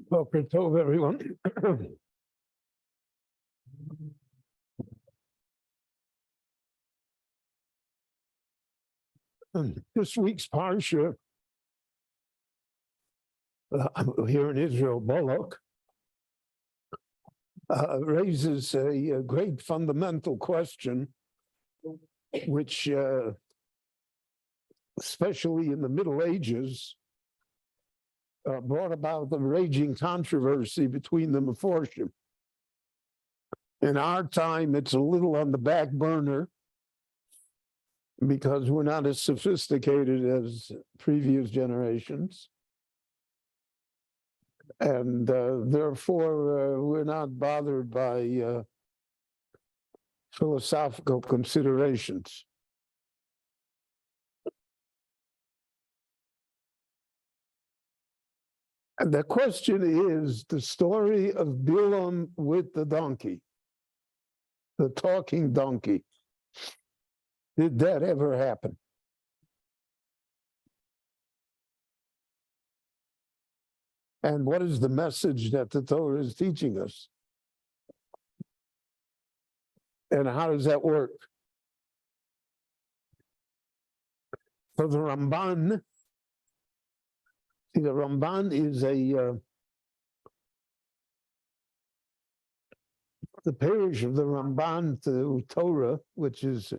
Boker Tov, everyone. This week's Parsha here in Israel, Balak, raises a great fundamental question, which, especially in the Middle Ages, brought about the raging controversy between the Meforshim. In our time, it's a little on the back burner because we're not as sophisticated as previous generations. And therefore, we're not bothered by philosophical considerations. And the question is the story of Bilam with the donkey, the talking donkey. Did that ever happen? And what is the message that the Torah is teaching us? And how does that work? For the Ramban, see, the Ramban is the parish of the Ramban to Torah, which is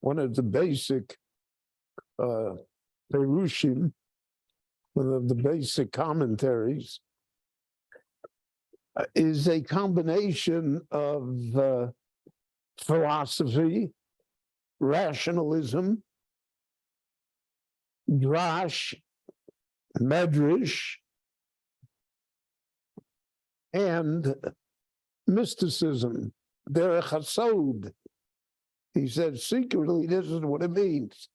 one of the basic perushim, one of the basic commentaries, is a combination of philosophy, rationalism, drash, medrash, and mysticism, derech hasod. He said secretly, this is what it means.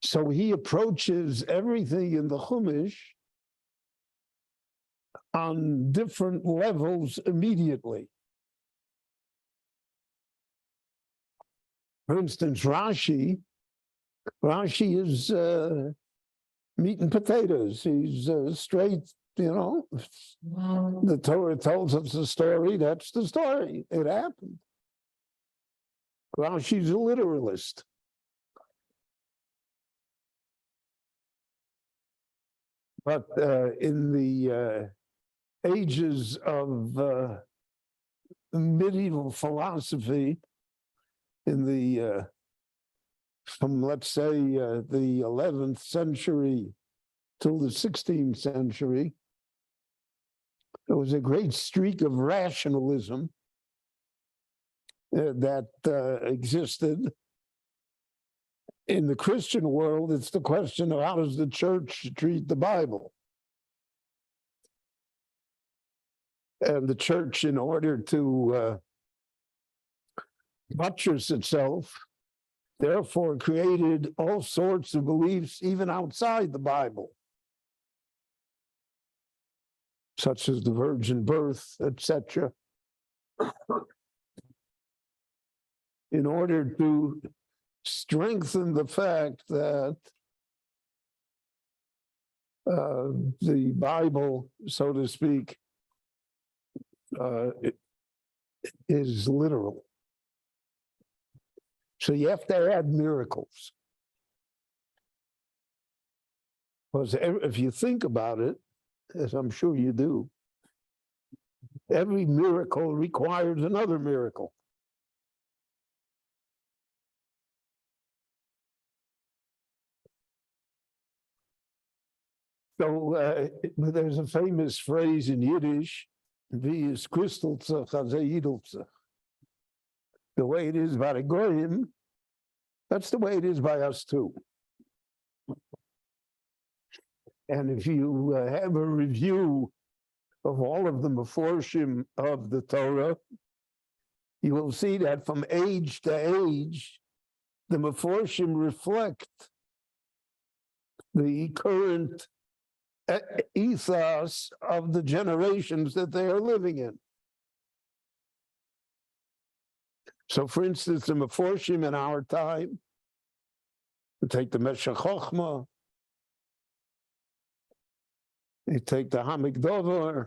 So he approaches everything in the Chumash on different levels immediately. For instance, Rashi is meat and potatoes. He's straight, The Torah tells us the story, that's the story. It happened. Rashi's a literalist. But in the ages of medieval philosophy, from let's say the 11th century till the 16th century, there was a great streak of rationalism that existed. In the Christian world, it's the question of how does the church treat the Bible? And the church, in order to buttress itself, therefore created all sorts of beliefs even outside the Bible, such as the virgin birth, etc., in order to strengthen the fact that the Bible, so to speak, is literal. So you have to add miracles. Because if you think about it, as I'm sure you do, every miracle requires another miracle. So there's a famous phrase in Yiddish, "Wie is Christelze, Chazayidelse." The way it is by the Goyim, that's the way it is by us too. And if you have a review of all of the Meforshim of the Torah, you will see that from age to age, the Meforshim reflect the current ethos of the generations that they are living in. So, for instance, the Meforshim in our time, we take the Meshech Chochmah, They take the Hamikdavar.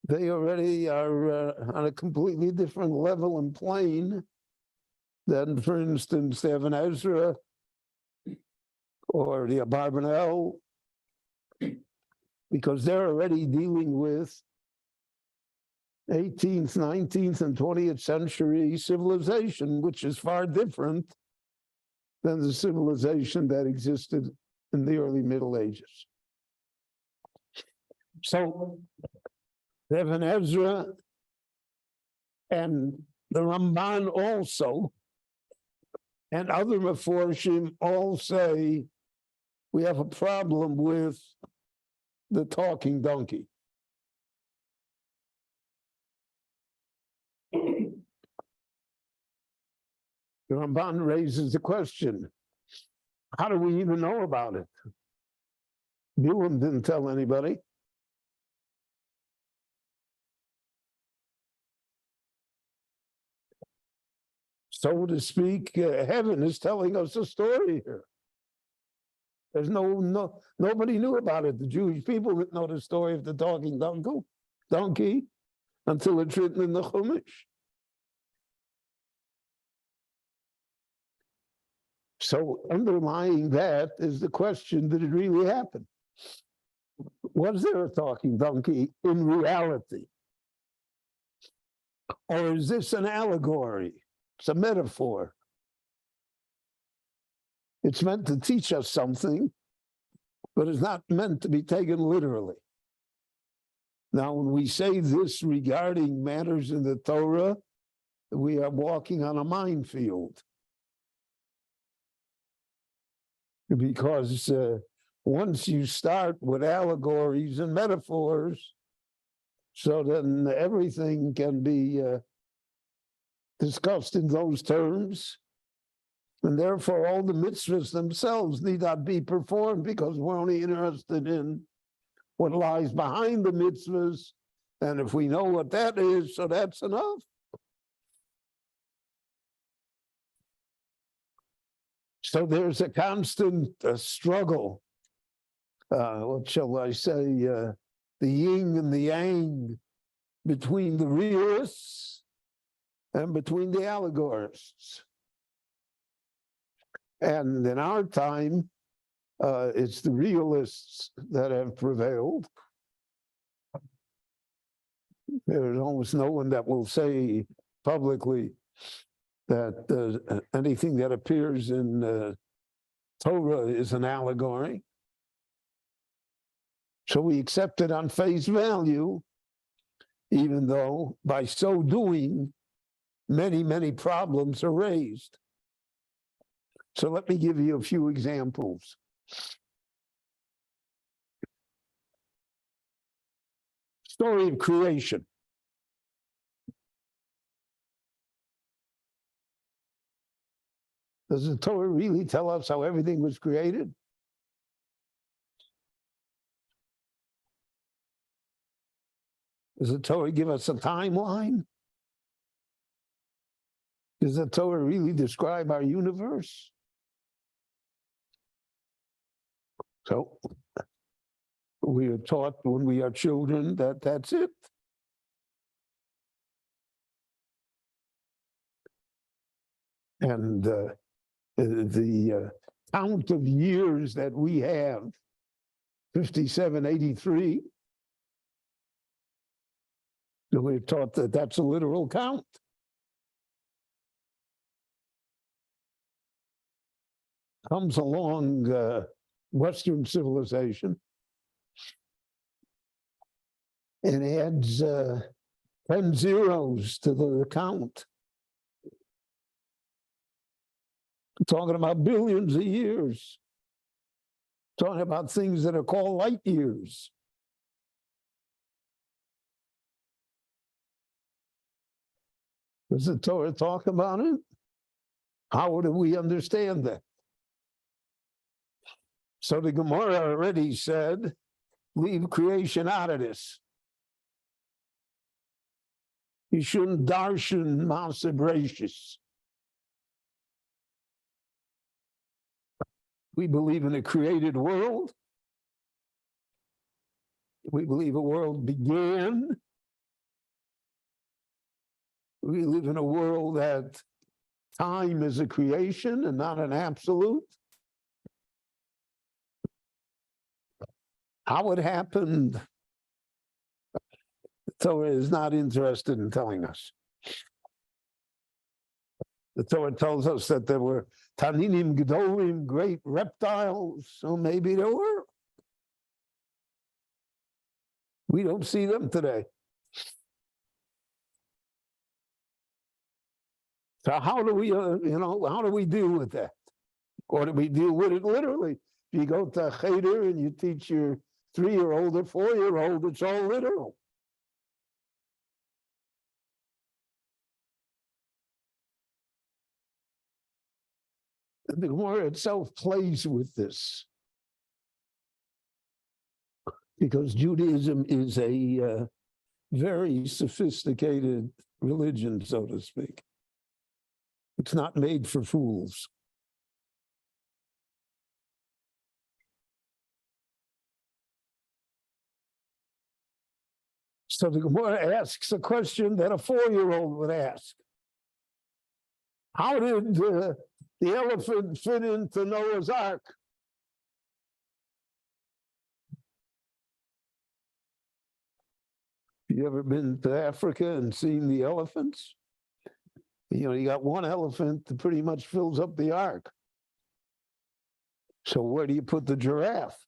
They already are on a completely different level and plane than, for instance, the Ibn Ezra or the Abarbanel, because they're already dealing with 18th, 19th, and 20th century civilization, which is far different than the civilization that existed in the early Middle Ages. So, Ibn Ezra and the Ramban also, and other Meforshim all say we have a problem with the talking donkey. The Ramban raises the question, how do we even know about it? Bilam didn't tell anybody. So to speak, heaven is telling us a story here. There's nobody knew about it. The Jewish people didn't know the story of the talking donkey until it's written in the Chumash. So underlying that is the question, did it really happen? Was there a talking donkey in reality? Or is this an allegory? It's a metaphor. It's meant to teach us something, but it's not meant to be taken literally. Now, when we say this regarding matters in the Torah, we are walking on a minefield. Because once you start with allegories and metaphors, so then everything can be discussed in those terms, and therefore all the mitzvahs themselves need not be performed because we're only interested in what lies behind the mitzvahs, and if we know what that is, so that's enough. So there's a constant struggle, what shall I say, the yin and the yang between the realists and between the allegorists. And in our time, it's the realists that have prevailed. There's almost no one that will say publicly that anything that appears in Torah is an allegory. So we accept it on face value, even though by so doing, many, many problems are raised. So let me give you a few examples. Story of creation. Does the Torah really tell us how everything was created? Does the Torah give us a timeline? Does the Torah really describe our universe? So we are taught when we are children that that's it. And the count of years that we have, 5783, we're taught that that's a literal count. Comes along Western civilization and adds 10 zeros to the count. We're talking about billions of years. Talking about things that are called light years. Does the Torah talk about it? How do we understand that? So the Gemara already said, leave creation out of this. You shouldn't darshan Maaseh Bereshis. We believe in a created world, We believe a world began. We live in a world that time is a creation and not an absolute. How it happened, the Torah is not interested in telling us. The Torah tells us that there were Taninim Gedolim, great reptiles, so maybe there were. We don't see them today. So how do we, how do we deal with that? Or do we deal with it literally? If you go to a cheder and you teach your 3-year-old or 4-year-old, it's all literal. The Gemara itself plays with this because Judaism is a very sophisticated religion, so to speak. It's not made for fools. So the Gemara asks a question that a 4-year-old would ask. How did the elephant fit into Noah's Ark? You ever been to Africa and seen the elephants? You got one elephant that pretty much fills up the ark. So where do you put the giraffe?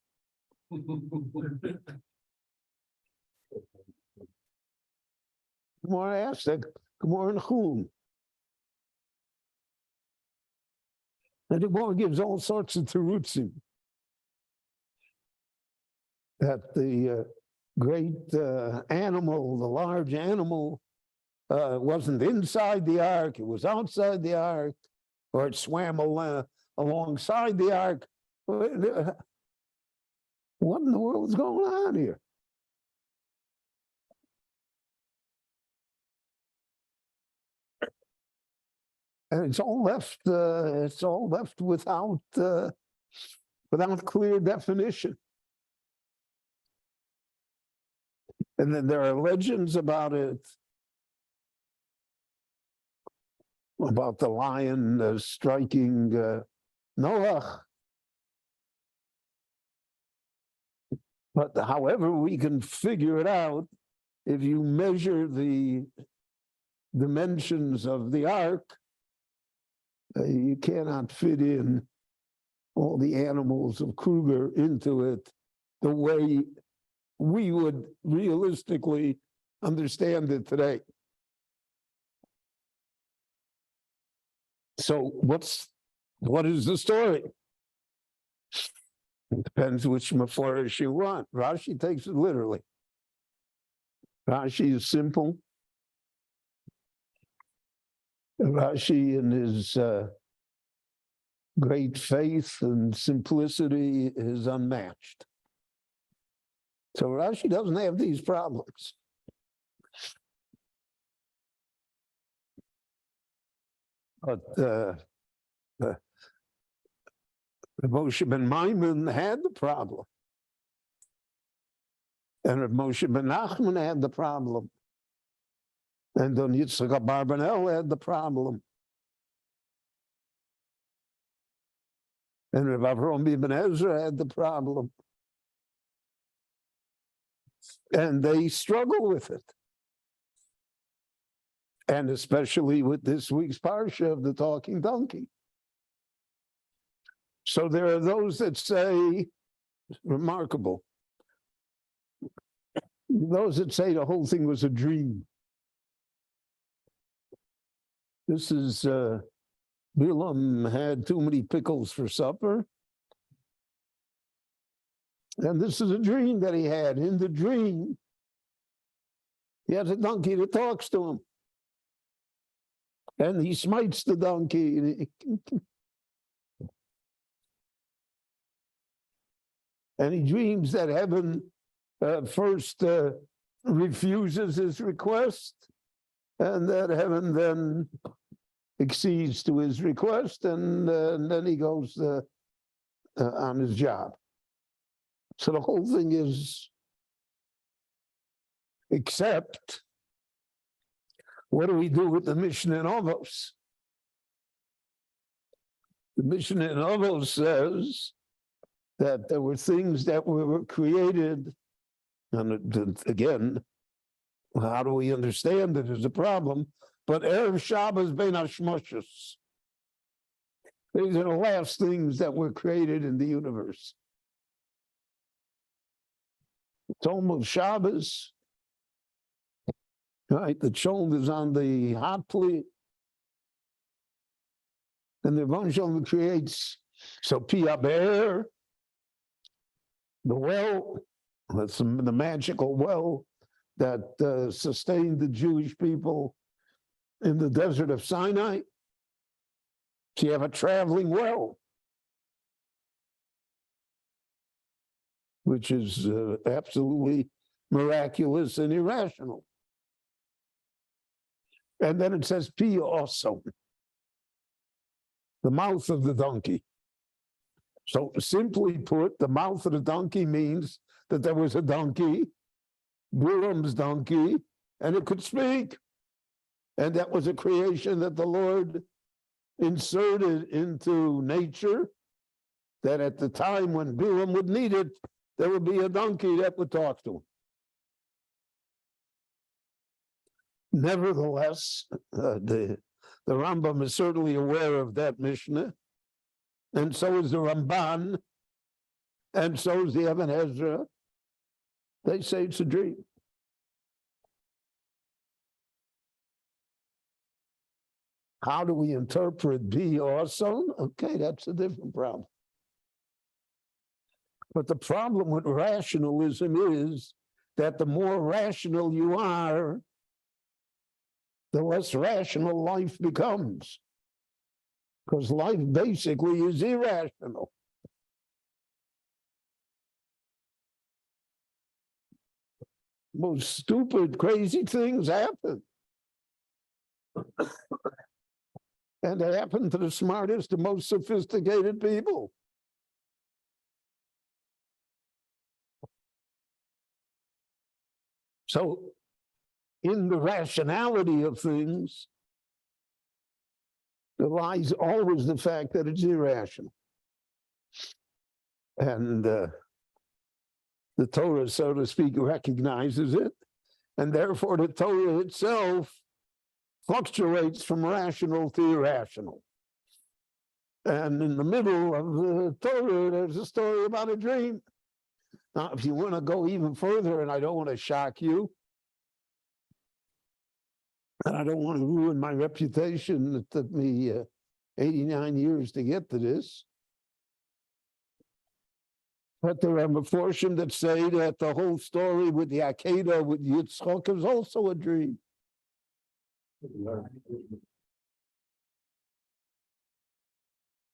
Gemara asks that. Gemara in Chum. And the Gemara gives all sorts of terutzim that the great animal, the large animal, wasn't inside the ark, it was outside the ark, or it swam alongside the ark. What in the world is going on here? And it's all left without clear definition. And then there are legends about it, about the lion striking Noah. But however we can figure it out, if you measure the dimensions of the ark, you cannot fit in all the animals of Kruger into it the way we would realistically understand it today. So what is the story? It depends which Mefarish you want. Rashi takes it literally. Rashi is simple. Rashi, in his great faith and simplicity, is unmatched. So Rashi doesn't have these problems. But Moshe ben Maimon had the problem. And Moshe ben Nachman had the problem. And Don Yitzchak Abarbanel had the problem. And Rav Avram ibn Ezra had the problem. And they struggle with it. And especially with this week's Parsha of the talking donkey. So there are those that say, remarkable, those that say the whole thing was a dream. This is, Bilam had too many pickles for supper. And this is a dream that he had. In the dream, he has a donkey that talks to him. And he smites the donkey. And he dreams that heaven first refuses his request, and that heaven then accedes to his request, and then he goes on his job. So the whole thing is Except, what do we do with the Mishnah in Avos? The Mishnah in Avos says that there were things that were created, and again, how do we understand it is a problem, but Erev Shabbos ben Hashmoshes. These are the last things that were created in the universe. It's almost Shabbos, right? The shoulders on the hot plate, and the Rebbeinu Shalom creates, so Pia Be'er, the well, that's the magical well that sustained the Jewish people in the desert of Sinai. So you have a traveling well, which is absolutely miraculous and irrational. And then it says, Pia also, the mouth of the donkey. So simply put, the mouth of the donkey means that there was a donkey, Bilam's donkey, and it could speak. And that was a creation that the Lord inserted into nature, that at the time when Bilam would need it, there would be a donkey that would talk to him. Nevertheless, the Rambam is certainly aware of that Mishnah, and so is the Ramban, and so is the Ibn Ezra. They say it's a dream. How do we interpret be awesome? Okay, that's a different problem. But the problem with rationalism is that the more rational you are, the less rational life becomes. Because life basically is irrational. Most stupid, crazy things happen. And they happen to the smartest, the most sophisticated people. So, in the rationality of things, there lies always the fact that it's irrational. And the Torah, so to speak, recognizes it. And therefore, the Torah itself fluctuates from rational to irrational. And in the middle of the Torah, there's a story about a dream. Now, if you want to go even further, and I don't want to shock you, and I don't want to ruin my reputation, it took me 89 years to get to this. But there are Meforshim that say that the whole story with the Akedah, with Yitzchak, is also a dream.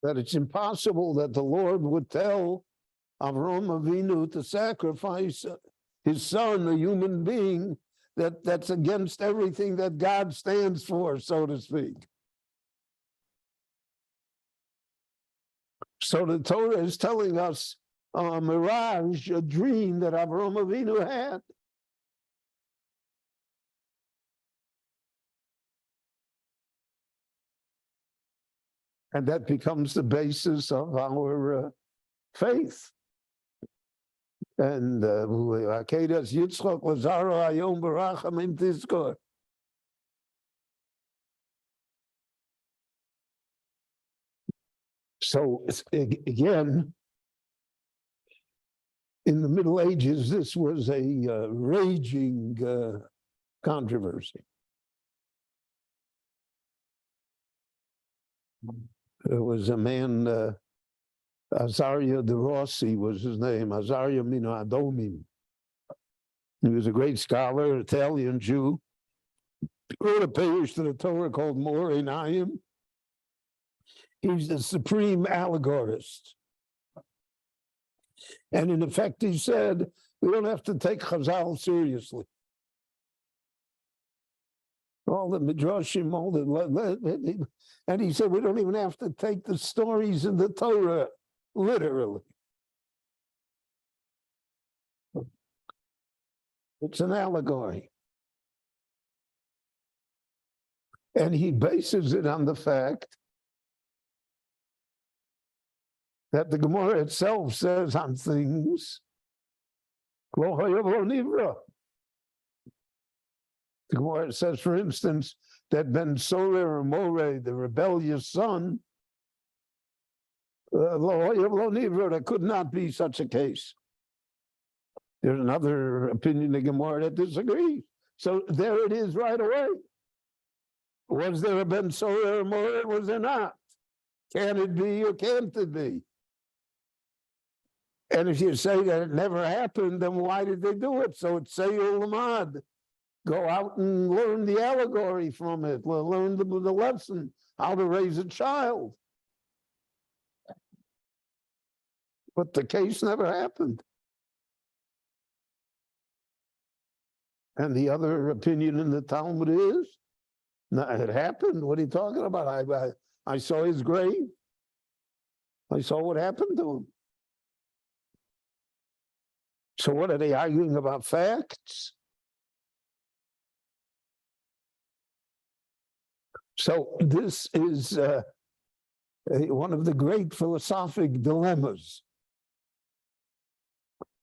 That it's impossible that the Lord would tell Avraham Avinu to sacrifice his son, a human being, that's against everything that God stands for, so to speak. So the Torah is telling us a mirage, a dream that Avraham Avinu had. And that becomes the basis of our faith. And Akedas Yitzchak Lazaro Ayom Barachamim Tizkor. So again, in the Middle Ages, this was a raging controversy. There was a man, Azaria de Rossi was his name, Azaria Mino Adomim. He was a great scholar, Italian Jew. He wrote a page to the Torah called Mor Einayim. He's the supreme allegorist. And in effect, he said, we don't have to take Chazal seriously. All the Midrashim, all the... And he said, we don't even have to take the stories in the Torah literally. It's an allegory. And he bases it on the fact that the Gemara itself says on things, lo hayav lo nivra. The Gemara says, for instance, that Ben Sorer or More, the rebellious son, lo hayav lo nivra, there could not be such a case. There's another opinion of Gemara that disagrees. So there it is right away. Was there a Ben Sorer or More? Was there not? Can it be or can't it be? And if you say that it never happened, then why did they do it? So it's Seyur Lamad. Go out and learn the allegory from it. Learn the lesson, how to raise a child. But the case never happened. And the other opinion in the Talmud is, no, it happened. What are you talking about? I saw his grave. I saw what happened to him. So what are they arguing about? Facts? So this is one of the great philosophic dilemmas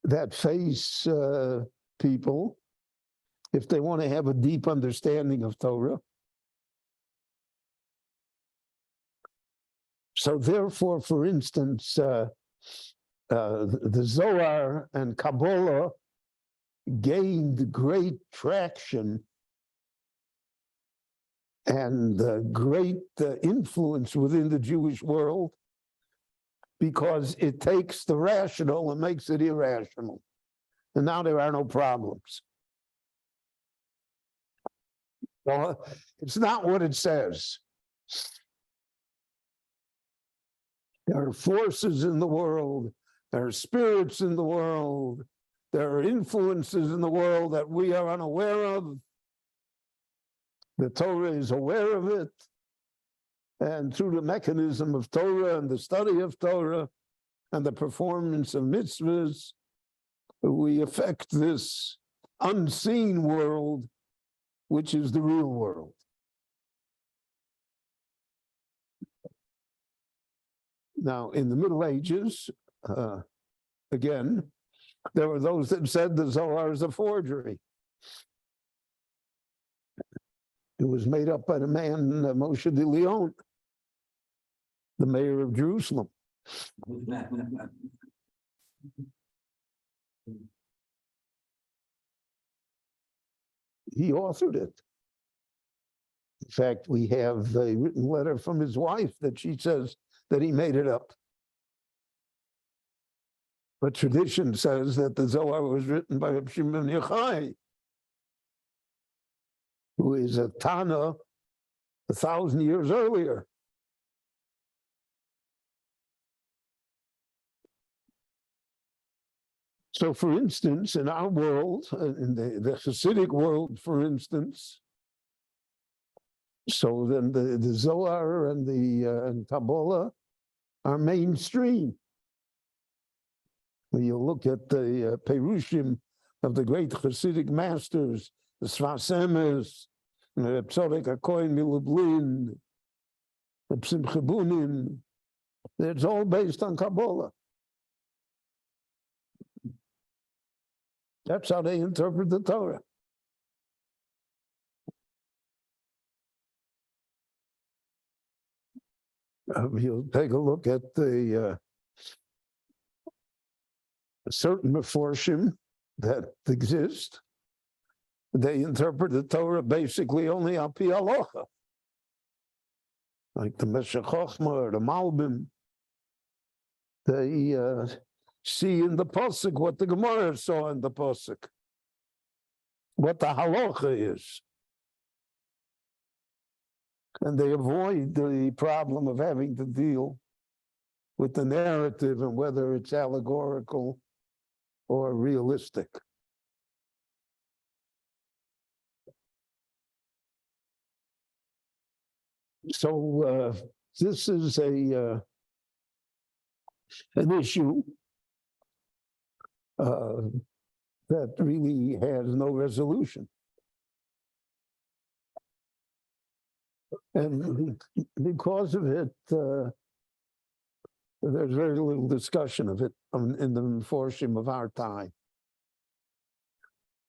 that face people if they want to have a deep understanding of Torah. So therefore, for instance, the Zohar and Kabbalah gained great traction and great influence within the Jewish world because it takes the rational and makes it irrational. And now there are no problems. Well, it's not what it says. There are forces in the world. There are spirits in the world. There are influences in the world that we are unaware of. The Torah is aware of it. And through the mechanism of Torah and the study of Torah and the performance of mitzvahs, we affect this unseen world, which is the real world. Now, in the Middle Ages, again, there were those that said the Zohar is a forgery. It was made up by the man, Moshe de Leon, the mayor of Jerusalem. He authored it. In fact, we have a written letter from his wife that she says that he made it up. But tradition says that the Zohar was written by Reb Shimon Yochai, who is a Tana 1,000 years earlier. So, for instance, in our world, in the Hasidic world, for instance, so then the Zohar and and Kabbalah are mainstream. When you look at the Perushim of the great Hasidic masters, the Sfas Emes, the Tzorek HaKohen Milublin, the Simcha Bunim, it's all based on Kabbalah. That's how they interpret the Torah. You'll take a look at the certain Meforshim that exist. They interpret the Torah basically only al pi halacha, like the Meshech Chochmah or the Malbim. They see in the pasuk what the Gemara saw in the pasuk, what the halacha is. And they avoid the problem of having to deal with the narrative and whether it's allegorical or realistic. So this is an issue that really has no resolution. And because of it, there's very little discussion of it in the Meforshim of our time.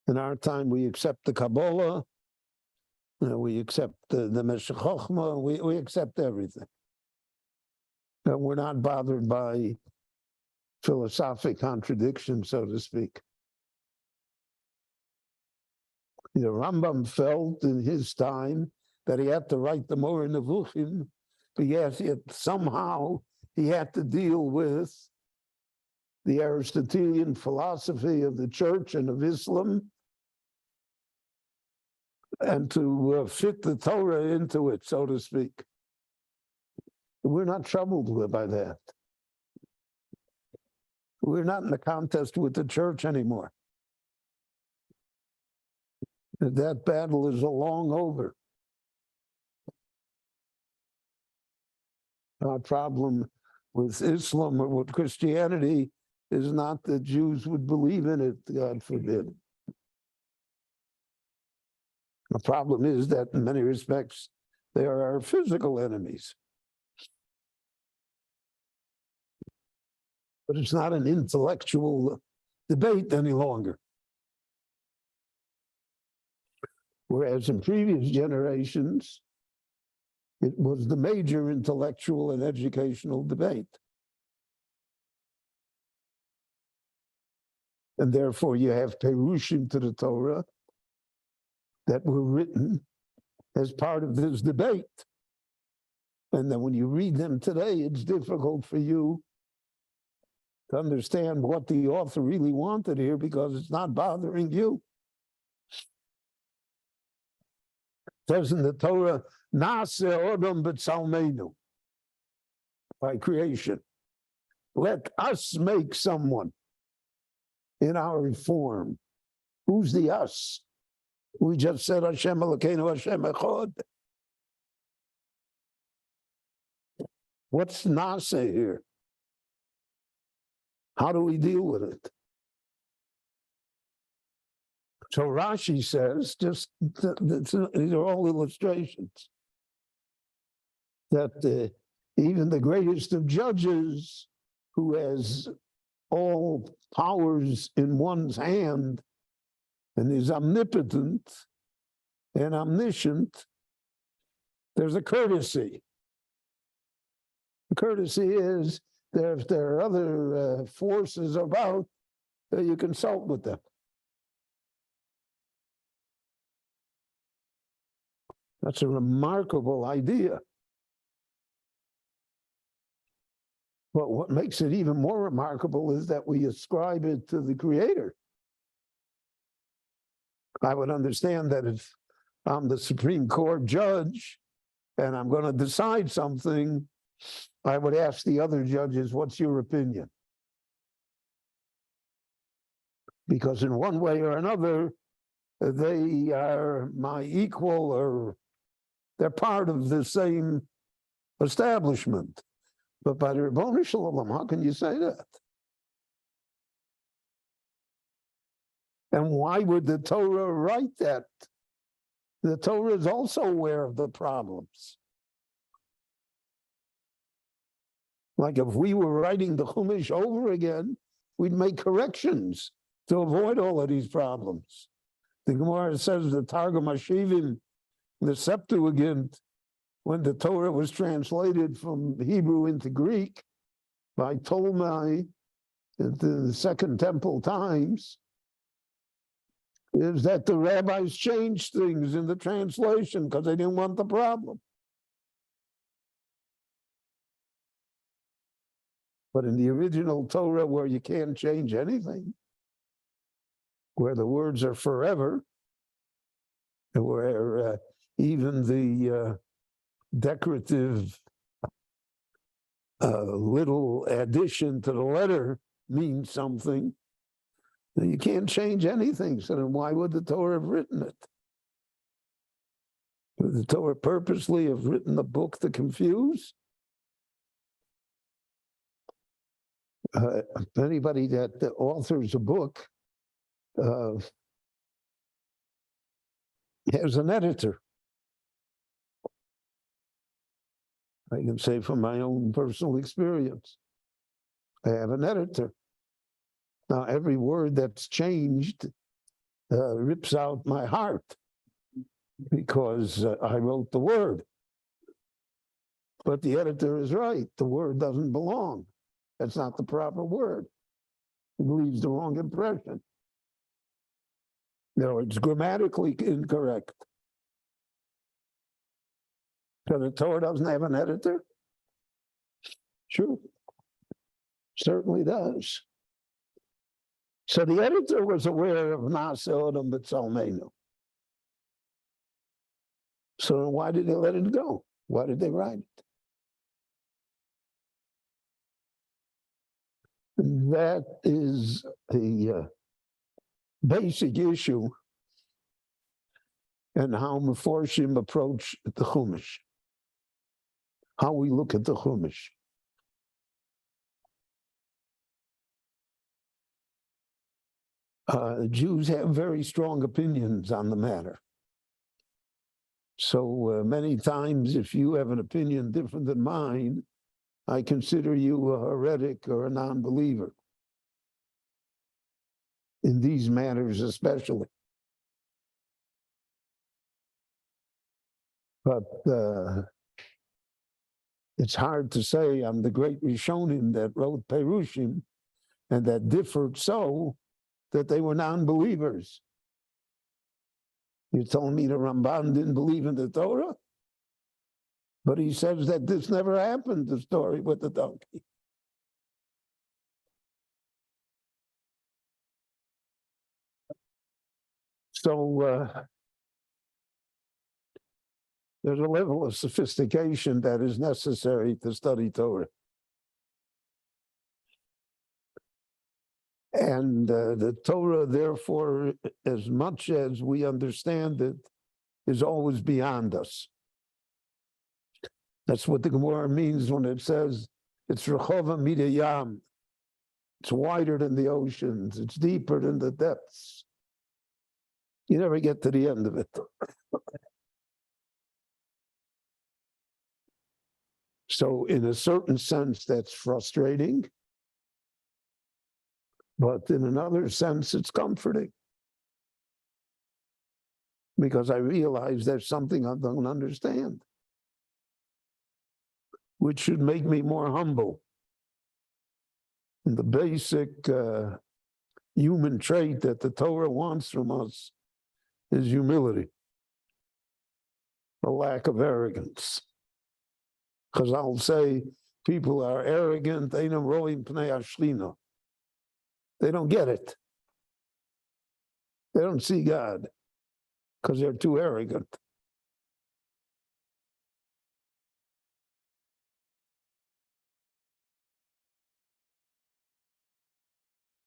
In our time, we accept the Kabbalah, we accept the Meshech Chochmah, we accept everything. And we're not bothered by philosophic contradiction, so to speak. The Rambam felt in his time that he had to write the Moreh Nevuchim, but yes, yet somehow he had to deal with the Aristotelian philosophy of the church and of Islam, and to fit the Torah into it, so to speak. We're not troubled by that. We're not in a contest with the church anymore. That battle is long over. Our problem with Islam or with Christianity is not that Jews would believe in it, God forbid. The problem is that in many respects, they are our physical enemies. But it's not an intellectual debate any longer. Whereas in previous generations, it was the major intellectual and educational debate. And therefore you have Perushim to the Torah that were written as part of this debate. And then when you read them today, it's difficult for you to understand what the author really wanted here because it's not bothering you. It says in the Torah, Na'aseh Odom b'Tzalmeinu, by creation. Let us make someone in our form. Who's the us? We just said Hashem Elokeinu Hashem Echad. What's Na'aseh here? How do we deal with it? So Rashi says, these are all illustrations, that even the greatest of judges, who has all powers in one's hand and is omnipotent and omniscient, there's a courtesy. The courtesy is that if there are other forces about, you consult with them. That's a remarkable idea. But what makes it even more remarkable is that we ascribe it to the Creator. I would understand that if I'm the Supreme Court judge and I'm going to decide something, I would ask the other judges, what's your opinion? Because in one way or another, they are my equal, or they're part of the same establishment. But by the Ribono Shel Olam, how can you say that? And why would the Torah write that? The Torah is also aware of the problems. Like if we were writing the Chumash over again, we'd make corrections to avoid all of these problems. The Gemara says the Targum Hashivim, the Septuagint, when the Torah was translated from Hebrew into Greek by Ptolemy in the Second Temple times, is that the rabbis changed things in the translation because they didn't want the problem. But in the original Torah, where you can't change anything, where the words are forever, where even the decorative little addition to the letter means something, then you can't change anything. So then why would the Torah have written it? Would the Torah purposely have written a book to confuse? Anybody that authors a book has an editor. I can say from my own personal experience, I have an editor. Now, every word that's changed rips out my heart because I wrote the word. But the editor is right. The word doesn't belong. That's not the proper word. It leaves the wrong impression. No, it's grammatically incorrect. So the Torah doesn't have an editor? Sure. Certainly does. So the editor was aware of Na'aseh Odom B'Tzalmenu. So why did they let it go? Why did they write it? That is the basic issue and how Meforshim approach the Chumash, how we look at the Chumash. Jews have very strong opinions on the matter. So many times, if you have an opinion different than mine, I consider you a heretic or a non-believer. In these matters especially. But it's hard to say I'm the great Rishonim that wrote Perushim and that differed so that they were non-believers. You're telling me the Ramban didn't believe in the Torah? But he says that this never happened, the story with the donkey. So there's a level of sophistication that is necessary to study Torah. And the Torah, therefore, as much as we understand it, is always beyond us. That's what the Gemara means when it says it's Rechova Midayam. It's wider than the oceans. It's deeper than the depths. You never get to the end of it. So in a certain sense, that's frustrating. But in another sense, it's comforting. Because I realize there's something I don't understand, which should make me more humble. And the basic human trait that the Torah wants from us is humility, a lack of arrogance. Because I'll say people are arrogant, they don't get it. They don't see God because they're too arrogant.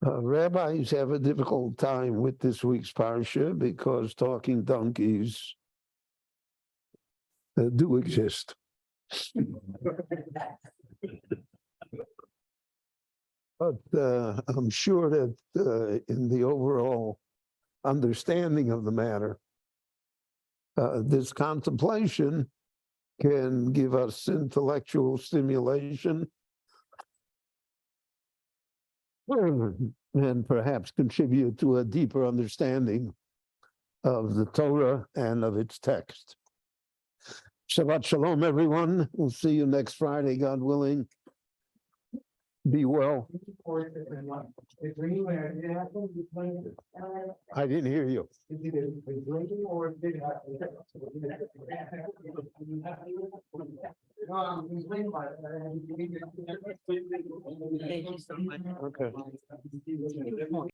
Rabbis have a difficult time with this week's Parsha because talking donkeys do exist. But I'm sure that in the overall understanding of the matter, this contemplation can give us intellectual stimulation and perhaps contribute to a deeper understanding of the Torah and of its text. Shabbat Shalom, everyone. We'll see you next Friday, God willing. Be well. I didn't hear you. Thank you so much. Okay.